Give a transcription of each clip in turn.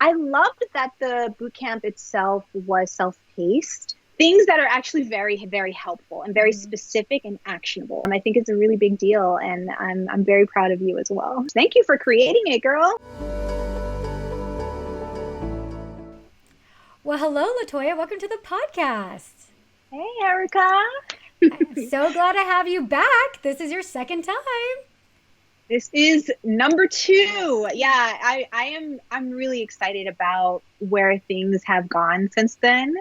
I loved that the boot camp itself was self-paced. Things that are actually very, very helpful and very specific and actionable. And I think it's a really big deal. And I'm very proud of you as well. Thank you for creating it, girl. Well, hello, LaToya. Welcome to the podcast. Hey, Erika. I'm so glad to have you back. This is your second time. This is number 2. Yeah, I'm really excited about where things have gone since then.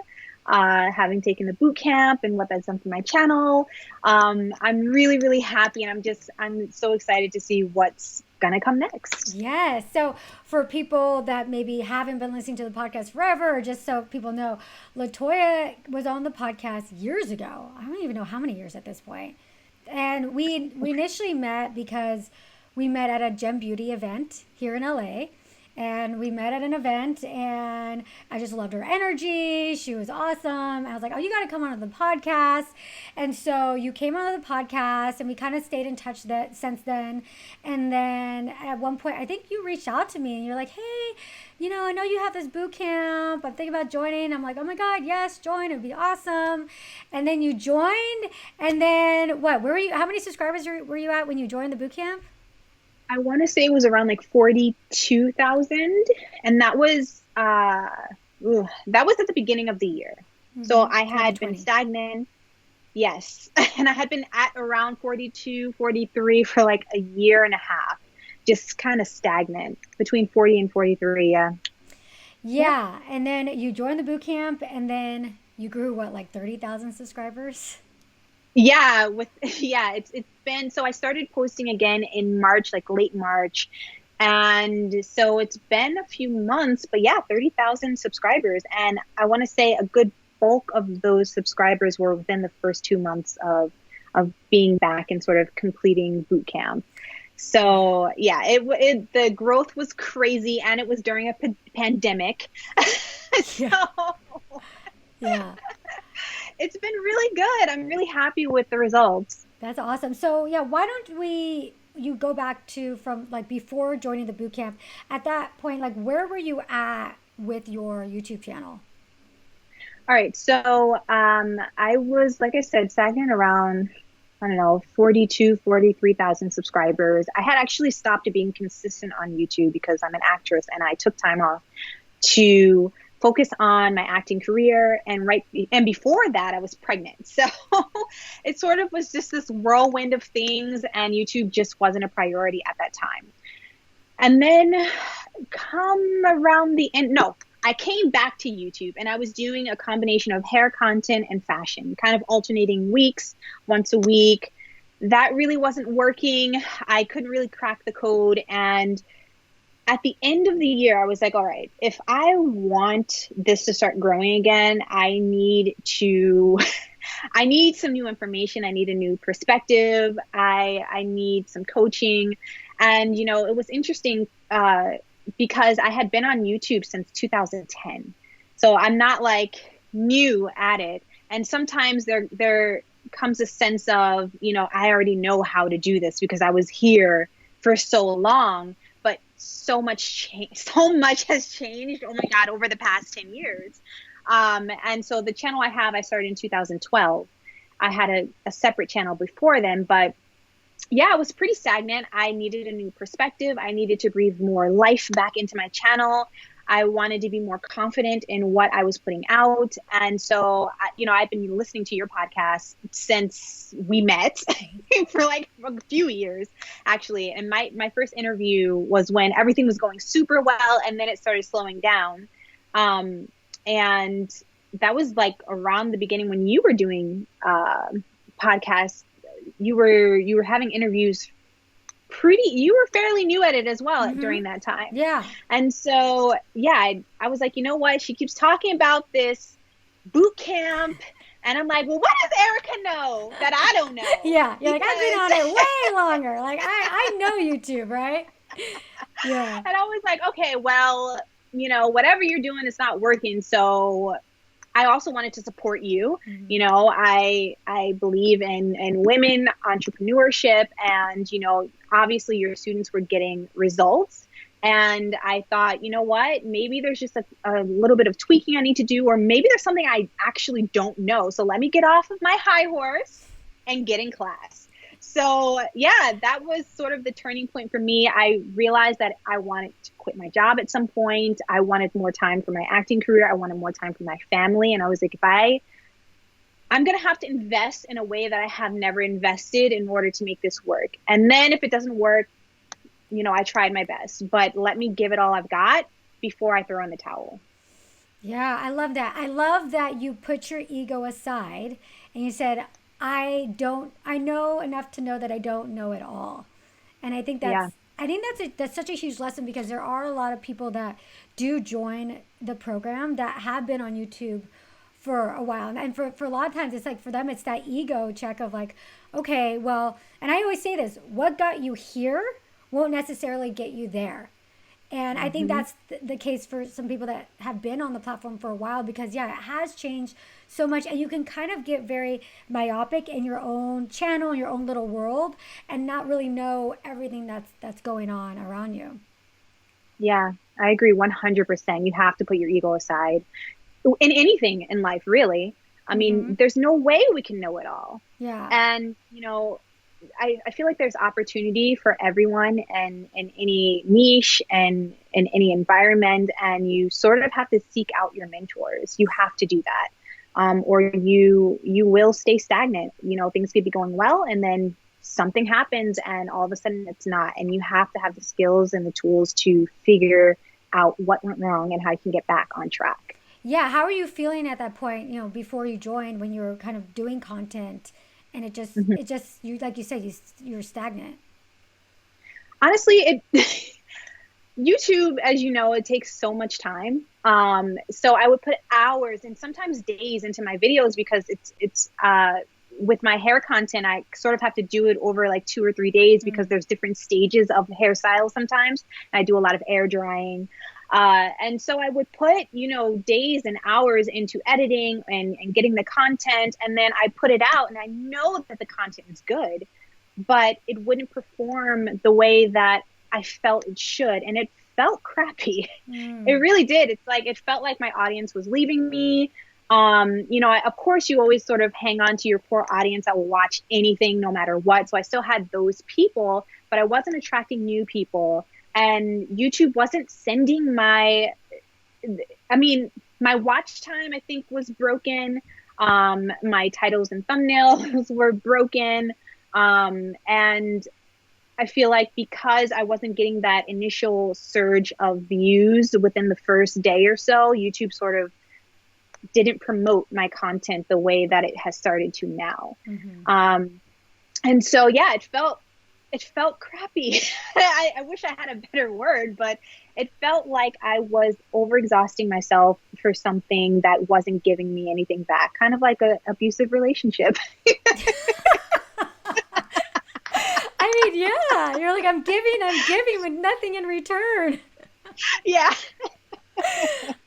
Having taken the boot camp and what that's done for my channel. I'm really, really happy, and I'm so excited to see what's gonna come next. Yes. So for people that maybe haven't been listening to the podcast forever, or just so people know, LaToya was on the podcast years ago. I don't even know how many years at this point. And we initially met because we met at a Gem Beauty event here in LA. And we met at an event, and I just loved her energy. She was awesome. I was like, oh, you got to come on the podcast. And so you came on the podcast, and we kind of stayed in touch since then. And then at one point, I think you reached out to me, and you're like, hey, I know you have this boot camp. I'm thinking about joining. I'm like, oh my God, yes, join. It'd be awesome. And then you joined. And then what? Where were you? How many subscribers were you at when you joined the boot camp? I want to say it was around like 42,000, and that was at the beginning of the year. So I had been stagnant. Yes. And I had been at around 42, 43 for like a year and a half, just kind of stagnant between 40 and 43. Yeah. Yeah. And then you joined the boot camp, and then you grew like 30,000 subscribers? Yeah, it's been, so I started posting again in March, like late March. And so it's been a few months, but yeah, 30,000 subscribers. And I want to say a good bulk of those subscribers were within the first 2 months of being back and sort of completing boot camp. So yeah, the growth was crazy, and it was during a pandemic. Yeah. It's been really good. I'm really happy with the results. That's awesome. So yeah, why don't you go back to from like before joining the boot camp? At that point, like where were you at with your YouTube channel? All right. So I was, like I said, stagnant around, 43,000 subscribers. I had actually stopped being consistent on YouTube because I'm an actress, and I took time off to focus on my acting career, and before that I was pregnant. So it sort of was just this whirlwind of things, and YouTube just wasn't a priority at that time. And then come around the end, I came back to YouTube, and I was doing a combination of hair content and fashion, kind of alternating weeks, once a week. That really wasn't working. I couldn't really crack the code, and at the end of the year, I was like, all right, if I want this to start growing again, I need some new information. I need a new perspective. I need some coaching. And, it was interesting because I had been on YouTube since 2010. So I'm not like new at it. And sometimes there comes a sense of, I already know how to do this because I was here for so long. But so much has changed, oh my God, over the past 10 years. And so the channel I started in 2012. I had a separate channel before then, but yeah, it was pretty stagnant. I needed a new perspective. I needed to breathe more life back into my channel. I wanted to be more confident in what I was putting out. And so, I've been listening to your podcast since we met for like a few years, actually. And my first interview was when everything was going super well, and then it started slowing down. And that was like around the beginning when you were doing podcasts. You were having interviews. You were fairly new at it as well during that time. Yeah. And so, yeah, I was like, you know what? She keeps talking about this boot camp. And I'm like, well, what does Erika know that I don't know? Yeah. You're like, I've been on it way longer. Like, I know YouTube, right? Yeah. And I was like, okay, well, whatever you're doing is not working. So I also wanted to support you. I believe in women entrepreneurship, and, obviously your students were getting results. And I thought, you know what, maybe there's just a little bit of tweaking I need to do, or maybe there's something I actually don't know. So let me get off of my high horse and get in class. So yeah, that was sort of the turning point for me. I realized that I wanted to quit my job at some point. I wanted more time for my acting career. I wanted more time for my family. And I was like, I'm going to have to invest in a way that I have never invested in order to make this work. And then if it doesn't work, I tried my best, but let me give it all I've got before I throw in the towel. Yeah, I love that. I love that you put your ego aside and you said, I know enough to know that I don't know it all. And Yeah. I think that's such a huge lesson, because there are a lot of people that do join the program that have been on YouTube for a while. And for a lot of times, it's like for them, it's that ego check of like, okay, well, and I always say this, what got you here won't necessarily get you there. And I think Mm-hmm. that's the case for some people that have been on the platform for a while, because, yeah, it has changed so much. And you can kind of get very myopic in your own channel, your own little world, and not really know everything that's going on around you. Yeah, I agree 100%. You have to put your ego aside in anything in life, really. I Mm-hmm. mean, there's no way we can know it all. Yeah. And, I feel like there's opportunity for everyone and in any niche and in any environment. And you sort of have to seek out your mentors. You have to do that. Or you will stay stagnant. Things could be going well and then something happens and all of a sudden it's not. And you have to have the skills and the tools to figure out what went wrong and how you can get back on track. Yeah. How are you feeling at that point, before you joined, when you were kind of doing content and Mhm. you, like you said, you're stagnant? Honestly, it YouTube, as you know, it takes so much time. So I would put hours and sometimes days into my videos because it's with my hair content, I sort of have to do it over like 2 or 3 days because there's different stages of the hairstyle sometimes. I do a lot of air drying. And so I would put, days and hours into editing and getting the content. And then I put it out and I know that the content is good, but it wouldn't perform the way that I felt it should. And it felt crappy. It Mm. really did. It's like, it felt like my audience was leaving me. Of course, you always sort of hang on to your core audience that will watch anything no matter what. So I still had those people, but I wasn't attracting new people. And YouTube wasn't sending my watch time, I think, was broken. My titles and thumbnails were broken. And I feel like because I wasn't getting that initial surge of views within the first day or so, YouTube sort of didn't promote my content the way that it has started to now. Mm-hmm. And so, yeah, it felt crappy. I wish I had a better word, but it felt like I was overexhausting myself for something that wasn't giving me anything back, kind of like an abusive relationship. I mean, yeah, you're like, I'm giving with nothing in return. Yeah.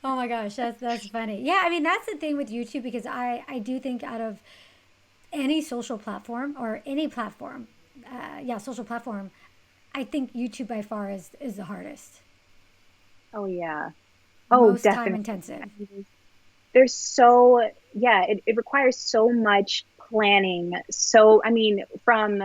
Oh my gosh, that's funny. Yeah, I mean, that's the thing with YouTube, because I do think out of any social platform, or any platform, yeah, social platform, I think YouTube by far is the hardest, Oh, yeah. Oh, most time definitely. intensive. There's so, yeah, it requires so much planning. So, I mean, from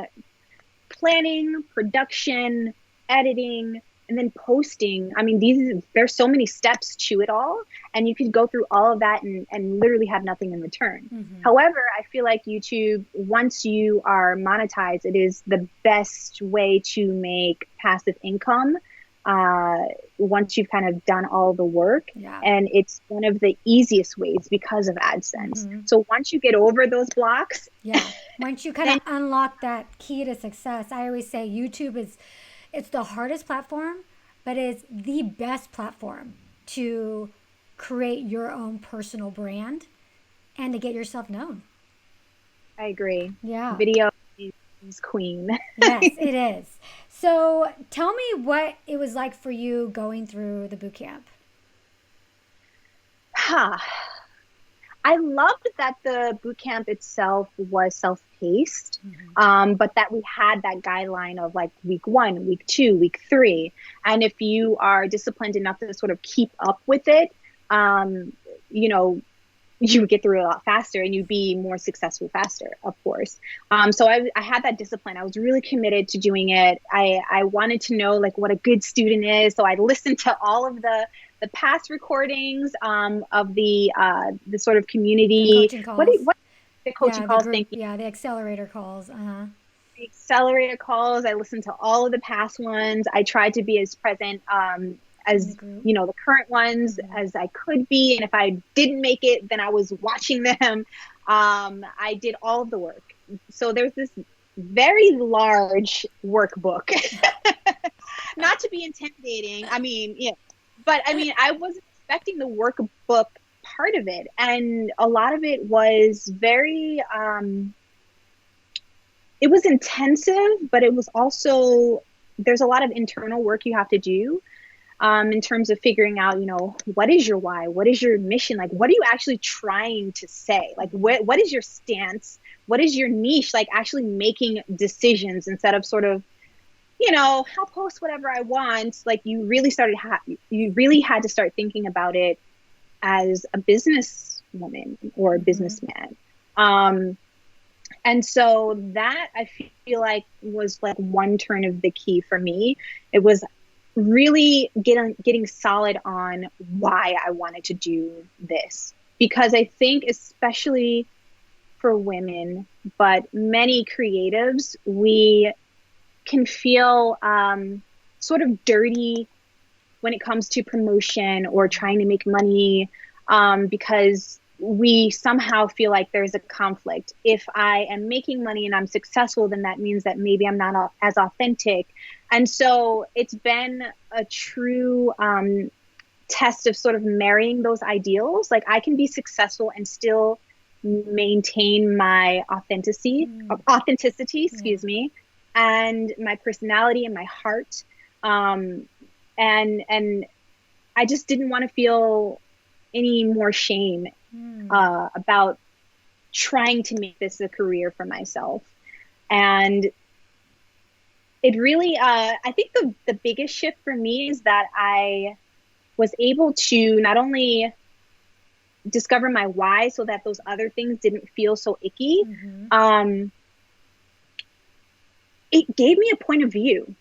planning, production, editing, and then posting. I mean, there's so many steps to it all, and you could go through all of that and literally have nothing in return. Mm-hmm. However, I feel like YouTube, once you are monetized, it is the best way to make passive income. Once you've kind of done all the work, Yeah. and it's one of the easiest ways because of AdSense. Mm-hmm. So once you get over those blocks, Yeah. Once you kind of then unlock that key to success, I always say YouTube it's the hardest platform, but it's the best platform to create your own personal brand and to get yourself known. I agree. Yeah. Video is queen. Yes, it is. So tell me what it was like for you going through the boot camp. Huh. I loved that the boot camp itself was self-paced, but that we had that guideline of like week 1, week 2, week 3. And if you are disciplined enough to sort of keep up with it, you know, you would get through it a lot faster and you'd be more successful faster, of course. So I had that discipline. I was really committed to doing it. I wanted to know like what a good student is. So I listened to all of the past recordings of the sort of community. The coaching calls. What the coaching Yeah, the calls? group. Thank you. Yeah, the accelerator calls. The accelerator calls. I listened to all of the past ones. I tried to be as present as you know the current ones as I could be, and if I didn't make it, then I was watching them. I did all of the work. So there's this very large workbook. Not to be intimidating. I mean, yeah, but I mean, I wasn't expecting the workbook part of it, and a lot of it was very. It was intensive, but it was also there's a lot of internal work you have to do. In terms of figuring out, you know, what is your why? What is your mission? Like, what are you actually trying to say? Like, what is your stance? What is your niche? Like, actually making decisions instead of sort of, you know, I'll post whatever I want. Like, you really had to start thinking about it as a businesswoman or a businessman. And so that I feel like was like one turn of the key for me. It was really getting solid on why I wanted to do this, because I think especially for women, but many creatives, we can feel sort of dirty when it comes to promotion or trying to make money, because we somehow feel like there's a conflict. If I am making money and I'm successful, then that means that maybe I'm not as authentic. And so it's been a true test of sort of marrying those ideals. Like, I can be successful and still maintain my authenticity, excuse me, and my personality and my heart. And I just didn't want to feel any more shame about trying to make this a career for myself. And it really, I think the biggest shift for me is that I was able to not only discover my why so that those other things didn't feel so icky, it gave me a point of view,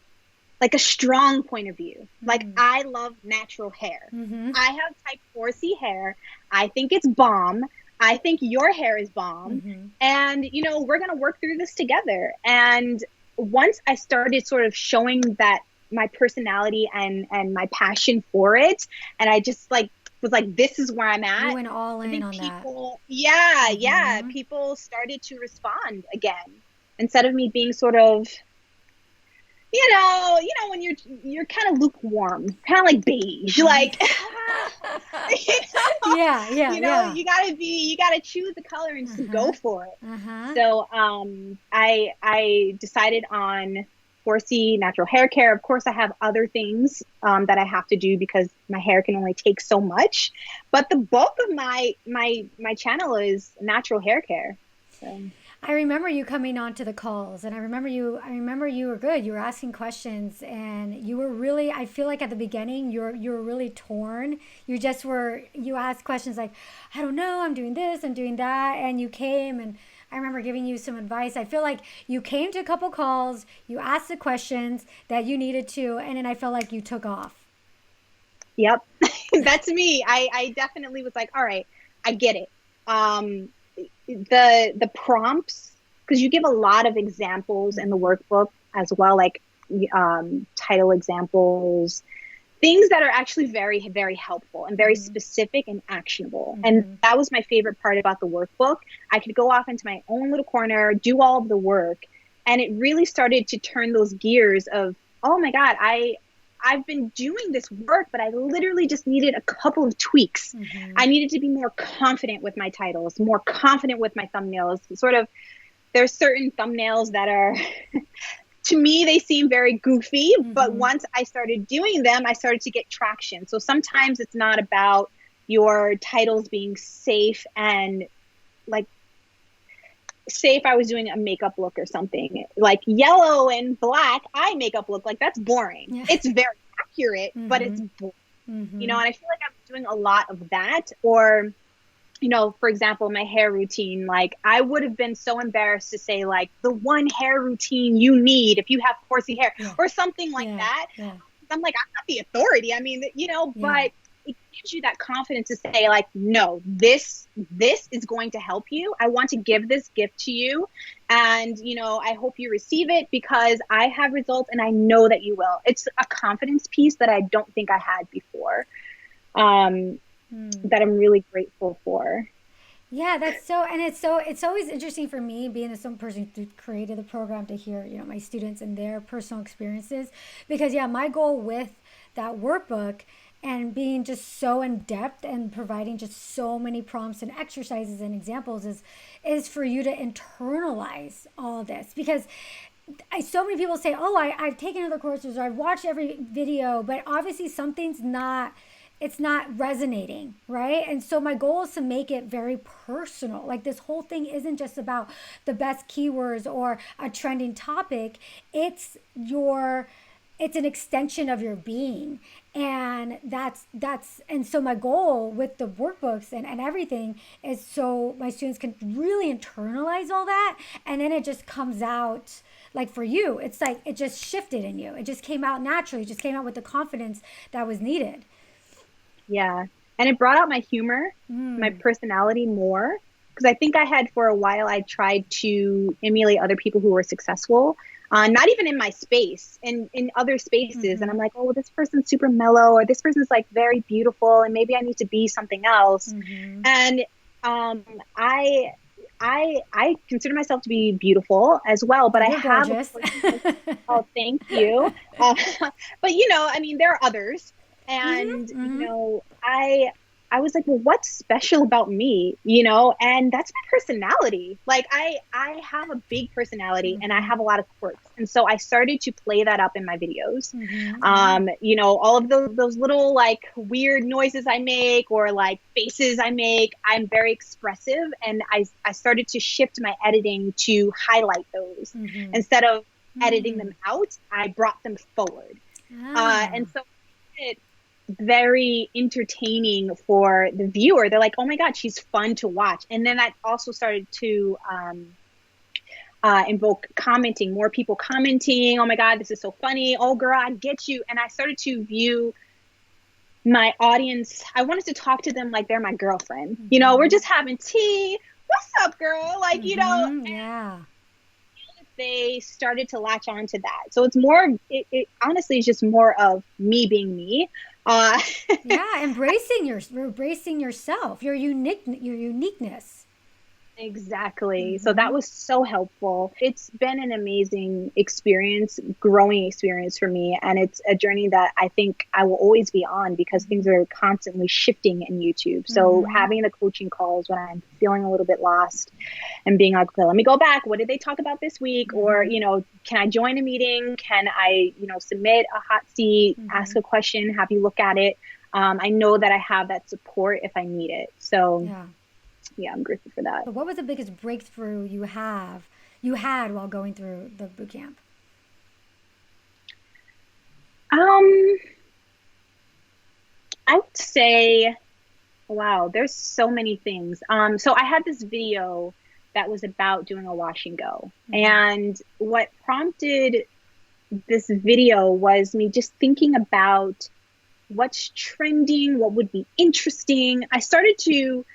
like a strong point of view. Like, I love natural hair. I have type 4C hair. I think it's bomb. I think your hair is bomb. And, you know, we're going to work through this together. And once I started sort of showing that my personality and my passion for it, and I just like was like, this is where I'm at. You went all in on people, that. Yeah. People started to respond again, instead of me being sort of, you know, when you're kind of lukewarm, kind of like beige, like, you gotta choose the color and just go for it. So, I decided on 4C natural hair care. Of course, I have other things, that I have to do because my hair can only take so much, but the bulk of my channel is natural hair care. So. I remember you coming on to the calls, and I remember you were good. You were asking questions, and you were really, I feel like at the beginning, you were really torn. You asked questions like, I don't know, I'm doing this, I'm doing that. And you came, and I remember giving you some advice. I feel like you came to a couple calls, you asked the questions that you needed to, and then I felt like you took off. Yep. That's me. I definitely was like, all right, I get it. The prompts, because you give a lot of examples in the workbook as well, like title examples, things that are actually very, very helpful and very specific and actionable. And that was my favorite part about the workbook. I could go off into my own little corner, do all of the work, and it really started to turn those gears of, oh my God, I've been doing this work, but I literally just needed a couple of tweaks. I needed to be more confident with my titles, more confident with my thumbnails. Sort of, there's certain thumbnails that are, to me, they seem very goofy, but once I started doing them, I started to get traction. So sometimes it's not about, your titles being safe and like, say if I was doing a makeup look or something, like yellow and black eye makeup look, like that's boring. Yeah. It's very accurate, but it's boring. You know, and I feel like I'm doing a lot of that. Or, you know, for example, my hair routine, like I would have been so embarrassed to say like the one hair routine you need if you have horsey hair or something like that. I'm like, I'm not the authority. I mean, you know, but it gives you that confidence to say like, no, this is going to help you. I want to give this gift to you. And, you know, I hope you receive it because I have results and I know that you will. It's a confidence piece that I don't think I had before, that I'm really grateful for. Yeah, that's so, and it's always interesting for me being some person who created the program to hear, you know, my students and their personal experiences, because my goal with that workbook and being just so in depth and providing just so many prompts and exercises and examples is for you to internalize all this, because so many people say, oh, I've taken other courses or I've watched every video, but obviously something's not, it's not resonating, right? And so my goal is to make it very personal. Like this whole thing isn't just about the best keywords or a trending topic. It's an extension of your being. And and so my goal with the workbooks and everything is so my students can really internalize all that. And then it just comes out, like for you, it's like it just shifted in you. It just came out naturally. It just came out with the confidence that was needed. Yeah. And it brought out my humor, my personality more. Because I think I had for a while, I tried to emulate other people who were successful, not even in my space, in other spaces. And I'm like, oh, well, this person's super mellow, or this person's like very beautiful, and maybe I need to be something else. And I consider myself to be beautiful as well, but You're gorgeous. Oh, thank you. But you know, I mean, there are others. And, you know, I was like, well, what's special about me, you know? And that's my personality. Like I have a big personality and I have a lot of quirks. And so I started to play that up in my videos. You know, all of those little like weird noises I make or like faces I make, I'm very expressive. And I started to shift my editing to highlight those instead of editing them out. I brought them forward. And so it very entertaining for the viewer. They're like, oh my God, she's fun to watch. And then that also started to invoke commenting, more people commenting, oh my God, this is so funny. Oh girl, I get you. And I started to view my audience. I wanted to talk to them like they're my girlfriend. You know, we're just having tea. What's up, girl? Like, you know, they started to latch on to that. So it's more, it honestly is just more of me being me. Embracing yourself, your uniqueness. Exactly. So that was so helpful. It's been an amazing experience, growing experience for me. And it's a journey that I think I will always be on because things are constantly shifting in YouTube. So having the coaching calls when I'm feeling a little bit lost and being like, okay, let me go back. What did they talk about this week? Or, you know, can I join a meeting? Can I, you know, submit a hot seat, ask a question, have you look at it? I know that I have that support if I need it. So yeah, I'm grateful for that. So what was the biggest breakthrough you had while going through the boot camp? I would say, wow, there's so many things. So I had this video that was about doing a wash and go. And what prompted this video was me just thinking about what's trending, what would be interesting. I started to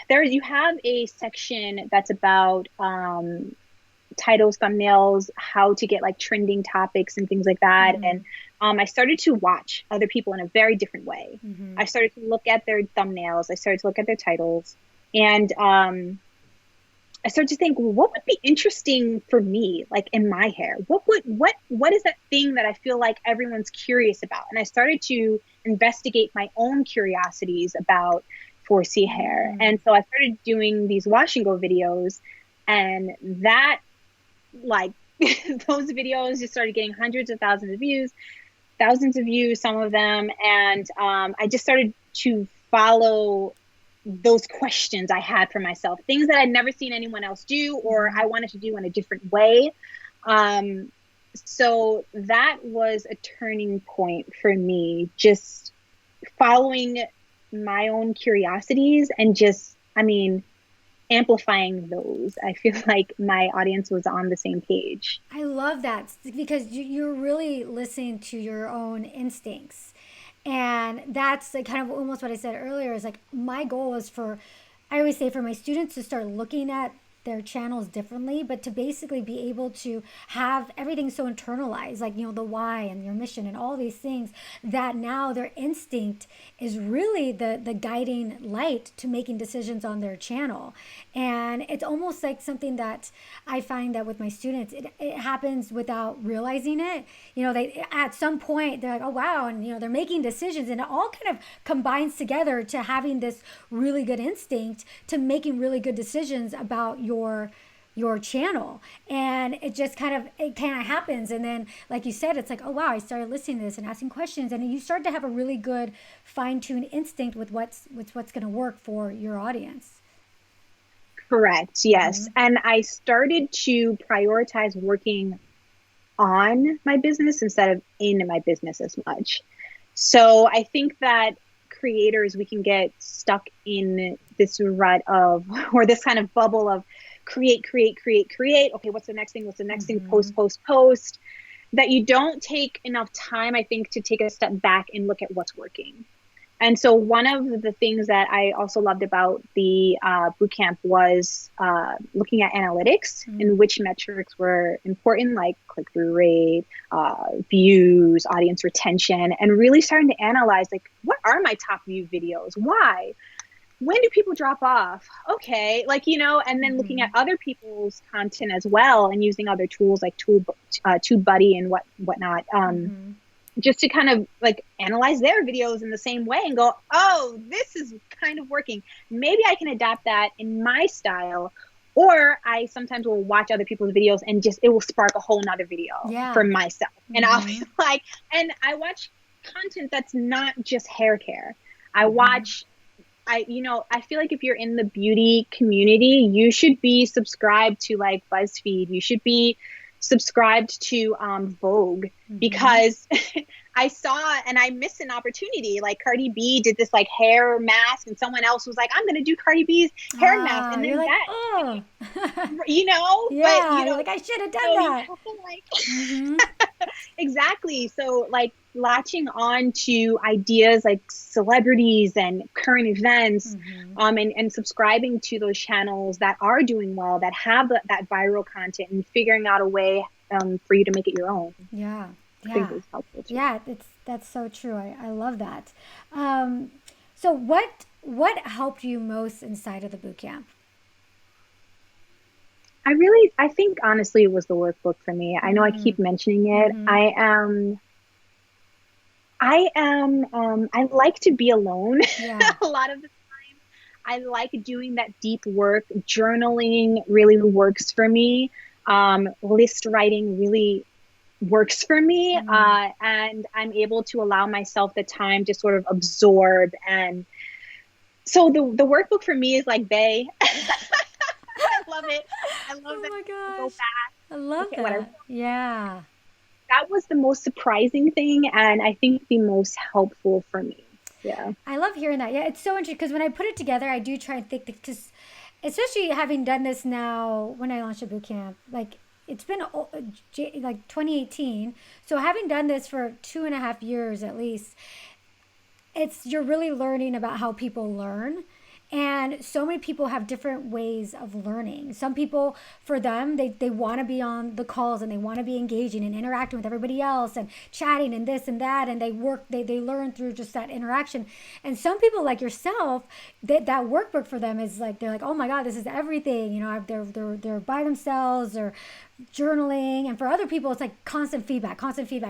you have a section that's about titles, thumbnails, how to get like trending topics and things like that. And I started to watch other people in a very different way. I started to look at their thumbnails. I started to look at their titles. And I started to think, well, what would be interesting for me, like in my hair? What is that thing that I feel like everyone's curious about? And I started to investigate my own curiosities about 4C hair. And so I started doing these wash and go videos, and that like those videos just started getting hundreds of thousands of views, some of them. And I just started to follow those questions I had for myself, things that I'd never seen anyone else do, or I wanted to do in a different way. So that was a turning point for me, just following my own curiosities and just, amplifying those. I feel like my audience was on the same page. I love that because you're really listening to your own instincts. And that's like kind of almost what I said earlier is like my goal is I always say for my students to start looking at their channels differently, but to basically be able to have everything so internalized, like, the why and your mission and all these things, that now their instinct is really the guiding light to making decisions on their channel. And it's almost like something that I find that with my students, it happens without realizing it. They at some point they're like, oh wow, and they're making decisions, and it all kind of combines together to having this really good instinct to making really good decisions about your channel. And it just kind of happens. And then, like you said, it's like, oh wow, I started listening to this and asking questions, and you start to have a really good fine-tuned instinct with what's going to work for your audience. Correct. Yes. And I started to prioritize working on my business instead of in my business as much. So I think that creators, we can get stuck in this rut of, or this kind of bubble of create. Okay, what's the next thing? What's the next thing? Post. That you don't take enough time, I think, to take a step back and look at what's working. And so one of the things that I also loved about the bootcamp was looking at analytics and which metrics were important, like click-through rate, views, audience retention, and really starting to analyze, like, what are my top view videos? Why? When do people drop off? Okay, and then looking at other people's content as well and using other tools like TubeBuddy and whatnot. Just to kind of like analyze their videos in the same way and go, oh, this is kind of working. Maybe I can adapt that in my style. Or I sometimes will watch other people's videos and it will spark a whole nother video for myself. And I'll be like, and I watch content that's not just hair care. I watch, I feel like if you're in the beauty community, you should be subscribed to like BuzzFeed. You should be subscribed to Vogue, because I saw and I missed an opportunity. Like Cardi B did this like hair mask, and someone else was like, I'm going to do Cardi B's hair mask. And then like, that, oh. Yeah, but, like I should have done that. Exactly. So like latching on to ideas like celebrities and current events, and subscribing to those channels that are doing well, that have that viral content, and figuring out a way for you to make it your own. Yeah. I think it's helpful too. Yeah, that's so true. I love that. So what helped you most inside of the bootcamp? I think honestly it was the workbook for me. I know I keep mentioning it. I like to be alone a lot of the time. I like doing that deep work. Journaling really works for me. List writing really works for me. And I'm able to allow myself the time to sort of absorb. And so the workbook for me is like bae. I love it. I love that. Oh my gosh. Go back. I love that. Yeah. That was the most surprising thing, and I think the most helpful for me. Yeah. I love hearing that. Yeah, it's so interesting because when I put it together, I do try and think, because especially having done this now when I launched a bootcamp, like it's been like 2018. So having done this for 2.5 years at least, you're really learning about how people learn. And so many people have different ways of learning. Some people, for them, they want to be on the calls and they want to be engaging and interacting with everybody else and chatting and this and that. And they learn through just that interaction. And some people like yourself, that workbook for them is like, they're like, oh my God, this is everything. They're by themselves or journaling. And for other people, it's like constant feedback.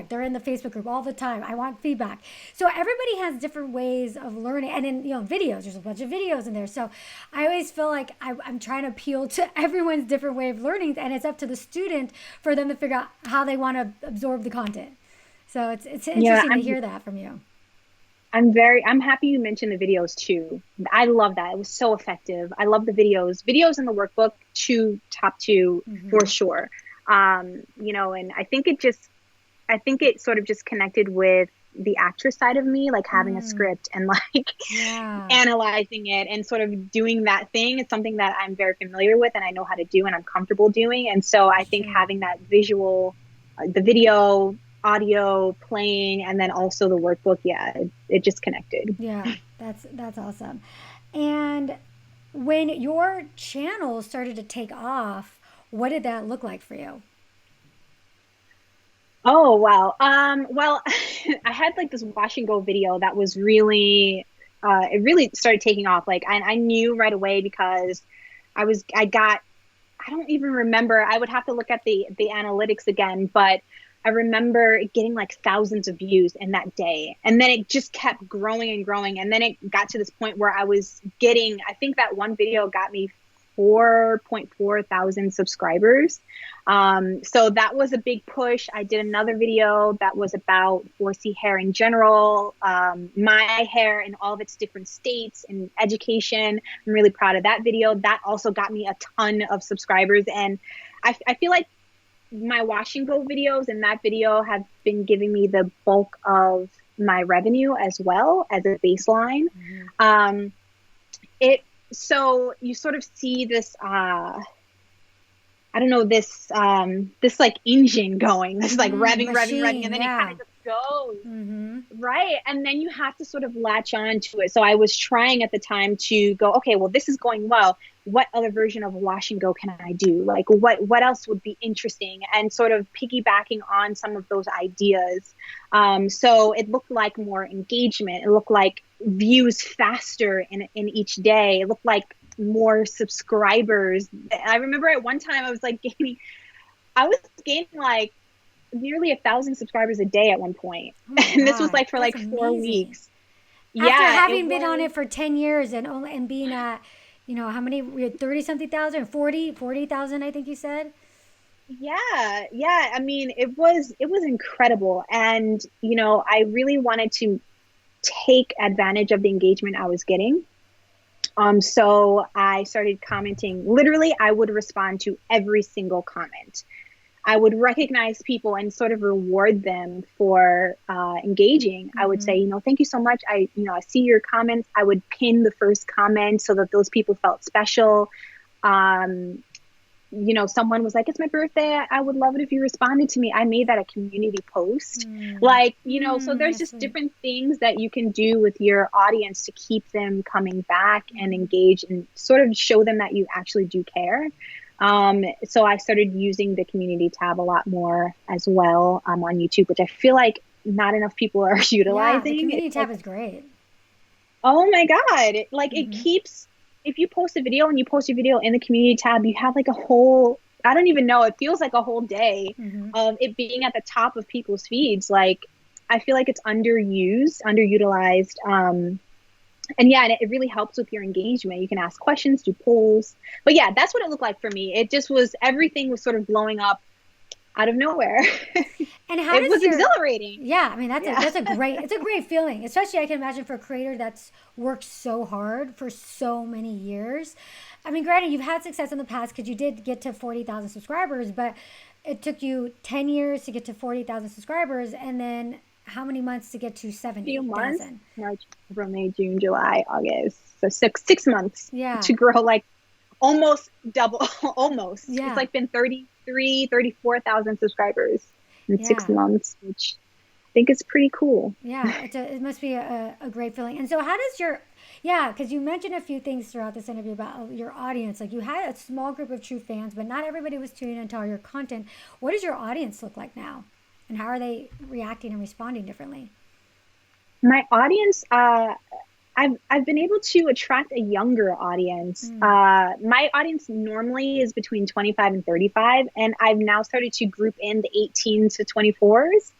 They're in the Facebook group all the time. I want feedback. So everybody has different ways of learning. And in videos, there's a bunch of videos in there. So I always feel like I'm trying to appeal to everyone's different way of learning, and it's up to the student for them to figure out how they want to absorb the content. So it's interesting to hear that from you. I'm happy you mentioned the videos too. I love that. It was so effective. I love the videos. Videos in the workbook, top two for sure. And I think it sort of just connected with the actress side of me, like having a script and like analyzing it and sort of doing that thing is something that I'm very familiar with and I know how to do and I'm comfortable doing. And so I think having that visual, the video, audio playing, and then also the workbook, it just connected. Yeah, that's awesome. And when your channel started to take off, what did that look like for you? Oh, wow. Well, I had like this wash and go video that was really, it really started taking off. Like, I knew right away because I don't even remember. I would have to look at the analytics again, but I remember getting like thousands of views in that day. And then it just kept growing and growing. And then it got to this point where I was getting, I think that one video got me 4.4 thousand subscribers. So that was a big push. I did another video that was about 4C hair in general, my hair in all of its different states and education. I'm really proud of that video. That also got me a ton of subscribers. And I feel like my wash and go videos and that video have been giving me the bulk of my revenue as well as a baseline. So you sort of see this, I don't know, this like engine going, this like revving, and then it kind of just goes, right? And then you have to sort of latch on to it. So I was trying at the time to go, okay, well, this is going well. What other version of wash and go can I do? Like what else would be interesting? And sort of piggybacking on some of those ideas. So it looked like more engagement. It looked like views faster in each day. It looked like more subscribers. I remember at one time I was gaining like nearly 1,000 subscribers a day at one point. Oh and this was like for like 4 weeks. After having been on it for 10 years and being at, how many, we had 30 something thousand, 40,000, I think you said. Yeah. I mean, it was incredible. And, I really wanted to take advantage of the engagement I was getting. So I started commenting. Literally, I would respond to every single comment. I would recognize people and sort of reward them for engaging. I would say, thank you so much. I see your comments. I would pin the first comment so that those people felt special. Someone was like, it's my birthday. I would love it if you responded to me. I made that a community post. So there's just different things that you can do with your audience to keep them coming back and engage and sort of show them that you actually do care. So I started using the community tab a lot more as well on YouTube, which I feel like not enough people are utilizing. The community tab is great. Oh my God. It keeps, if you post a video and you post your video in the community tab, you have like a whole, I don't even know, it feels like a whole day of it being at the top of people's feeds. Like, I feel like it's underutilized. And it really helps with your engagement. You can ask questions, do polls. But yeah, that's what it looked like for me. It just was, everything was sort of blowing up out of nowhere. And how it was exhilarating. Yeah, I mean, it's a great feeling. Especially I can imagine for a creator that's worked so hard for so many years. I mean, granted, you've had success in the past because you did get to 40,000 subscribers, but it took you 10 years to get to 40,000 subscribers, and then how many months to get to 70,000? March, April, May, June, July, August. So six months to grow like almost double, almost. Yeah. It's like been 34,000 subscribers in 6 months, which I think is pretty cool. Yeah, it must be a great feeling. And so how does because you mentioned a few things throughout this interview about your audience. Like you had a small group of true fans, but not everybody was tuning into all your content. What does your audience look like now? And how are they reacting and responding differently? My audience, I've been able to attract a younger audience. My audience normally is between 25 and 35, and I've now started to group in the 18 to 24s,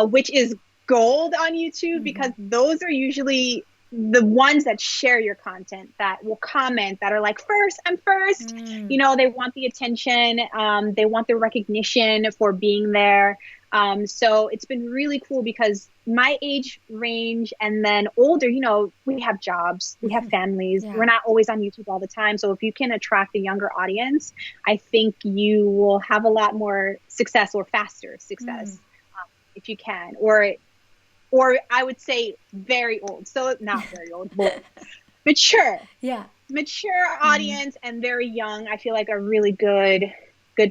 which is gold on YouTube because those are usually the ones that share your content, that will comment, that are like, I'm first. They want the attention. They want the recognition for being there. So it's been really cool because my age range and then older, we have jobs, we have families. Yeah. We're not always on YouTube all the time. So if you can attract a younger audience, I think you will have a lot more success or faster success if you can. Or I would say very old. So not very old, but mature. Yeah. Mature audience and very young, I feel like are really good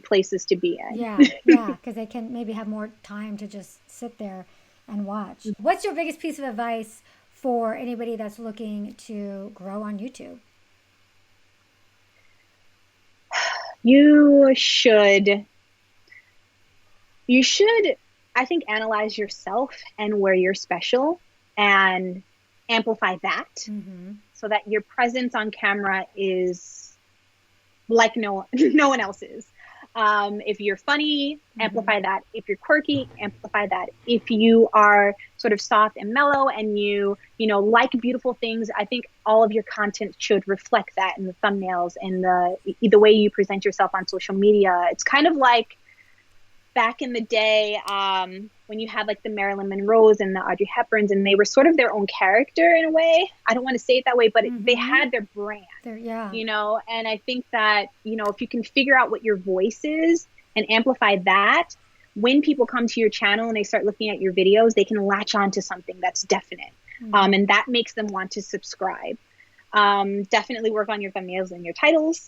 places to be in. Yeah, yeah, because they can maybe have more time to just sit there and watch. What's your biggest piece of advice for anybody that's looking to grow on YouTube? You should, I think, analyze yourself and where you're special and amplify that so that your presence on camera is like no one else's. If you're funny, amplify that. If you're quirky, amplify that. If you are sort of soft and mellow and you like beautiful things, I think all of your content should reflect that in the thumbnails and the way you present yourself on social media. It's kind of like back in the day, when you had like the Marilyn Monroes and the Audrey Hepburns, and they were sort of their own character in a way. I don't want to say it that way, but they had their brand, and I think that, if you can figure out what your voice is and amplify that, when people come to your channel and they start looking at your videos, they can latch on to something that's definite. And that makes them want to subscribe. Definitely work on your thumbnails and your titles.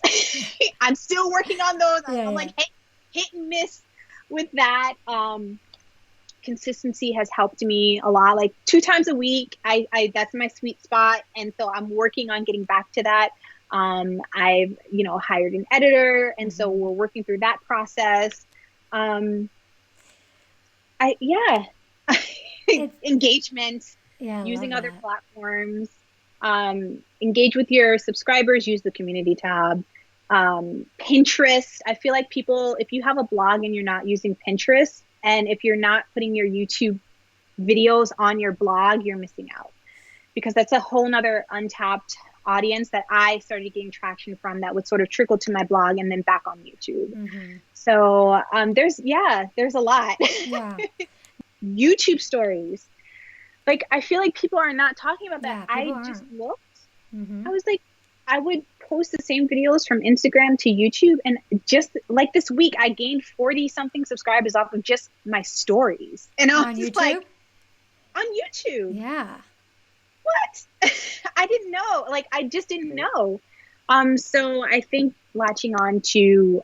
I'm still working on those. I'm like hit and miss with that. Consistency has helped me a lot, like 2 times a week. I that's my sweet spot. And so I'm working on getting back to that. I've, hired an editor. And so we're working through that process. Engagement, using other platforms, engage with your subscribers, use the community tab. Pinterest. I feel like if you have a blog and you're not using Pinterest, and if you're not putting your YouTube videos on your blog, you're missing out, because that's a whole nother untapped audience that I started getting traction from that would sort of trickle to my blog and then back on YouTube. So there's a lot. YouTube stories. Like, I feel like people are not talking about that. I just looked. I was like, I would post the same videos from Instagram to YouTube. And just like this week, I gained 40 something subscribers off of just my stories. And I was just like, on YouTube. Yeah. What? I didn't know. Like, I just didn't know. So I think latching on to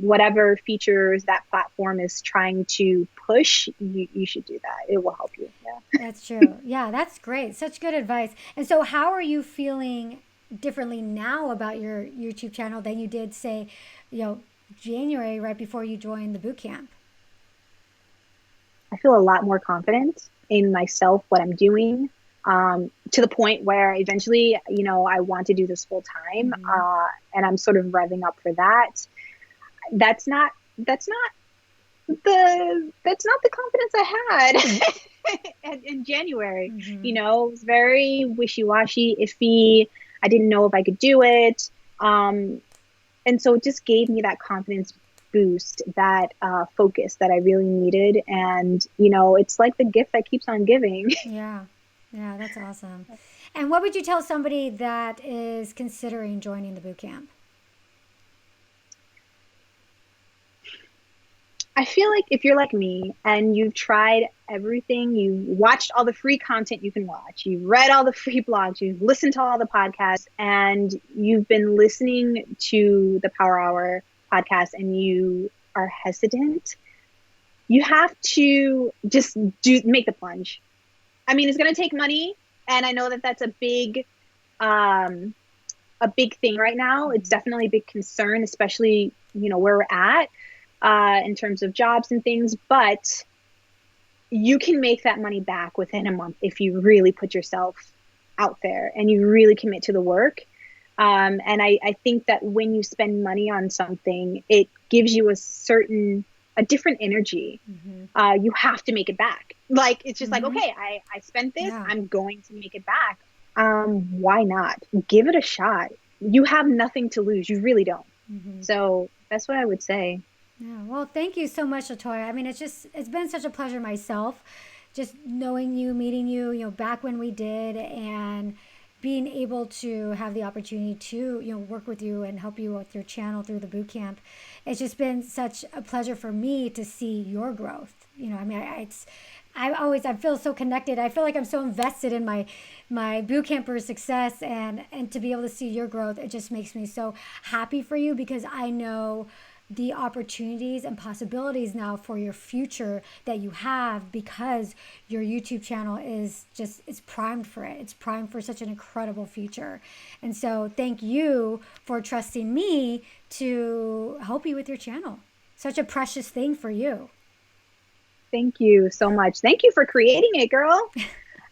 whatever features that platform is trying to push, you should do that. It will help you. Yeah. That's true. Yeah, that's great. Such good advice. And so how are you feeling differently now about your YouTube channel than you did, say, January, right before you joined the bootcamp? I feel a lot more confident in myself, what I'm doing, to the point where eventually, I want to do this full time. And I'm sort of revving up for that. That's not the confidence I had in January. It was very wishy-washy, iffy. I didn't know if I could do it. And so it just gave me that confidence boost, that focus that I really needed. And, it's like the gift that keeps on giving. Yeah, that's awesome. And what would you tell somebody that is considering joining the bootcamp? I feel like if you're like me and you've tried everything, you've watched all the free content you can watch, you've read all the free blogs, you've listened to all the podcasts, and you've been listening to the Power Hour podcast and you are hesitant, you have to just make the plunge. I mean, it's going to take money. And I know that that's a big thing right now. It's definitely a big concern, especially, where we're at. In terms of jobs and things, but you can make that money back within a month if you really put yourself out there and you really commit to the work. And I think that when you spend money on something, it gives you a different energy. You have to make it back. Like, it's just like, okay, I spent this, I'm going to make it back. Why not? Give it a shot. You have nothing to lose. You really don't. So that's what I would say. Yeah, well, thank you so much, LaToya. I mean, it's been such a pleasure myself, just knowing you, meeting you, back when we did, and being able to have the opportunity to, work with you and help you with your channel through the boot camp. It's just been such a pleasure for me to see your growth. I mean, I feel so connected. I feel like I'm so invested in my boot camper success, and to be able to see your growth, it just makes me so happy for you, because I know the opportunities and possibilities now for your future that you have, because your YouTube channel is primed for it. It's primed for such an incredible future. And so thank you for trusting me to help you with your channel. Such a precious thing for you. Thank you so much. Thank you for creating it, girl.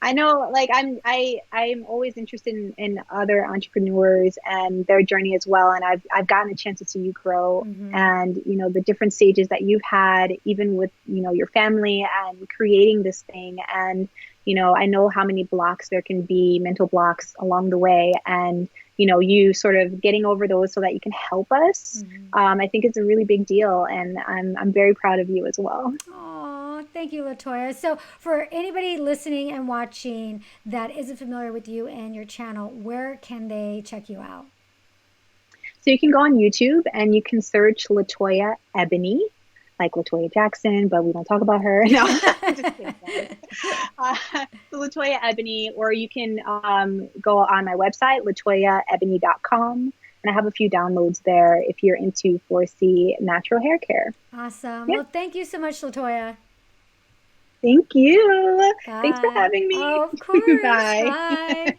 I know, like I'm always interested in other entrepreneurs and their journey as well. And I've gotten a chance to see you grow, and the different stages that you've had, even with your family and creating this thing. And I know how many blocks there can be, mental blocks along the way, and you sort of getting over those so that you can help us. I think it's a really big deal, and I'm very proud of you as well. Oh, thank you, LaToya. So for anybody listening and watching that isn't familiar with you and your channel, where can they check you out? So you can go on YouTube and you can search LaToya Ebony, like LaToya Jackson, but we don't talk about her. No, I'm just kidding. LaToya Ebony, or you can go on my website, LaToyaEbony.com. And I have a few downloads there if you're into 4C natural hair care. Awesome. Yeah. Well, thank you so much, LaToya. Thank you. Bye. Thanks for having me. Oh, of course. Bye. Bye.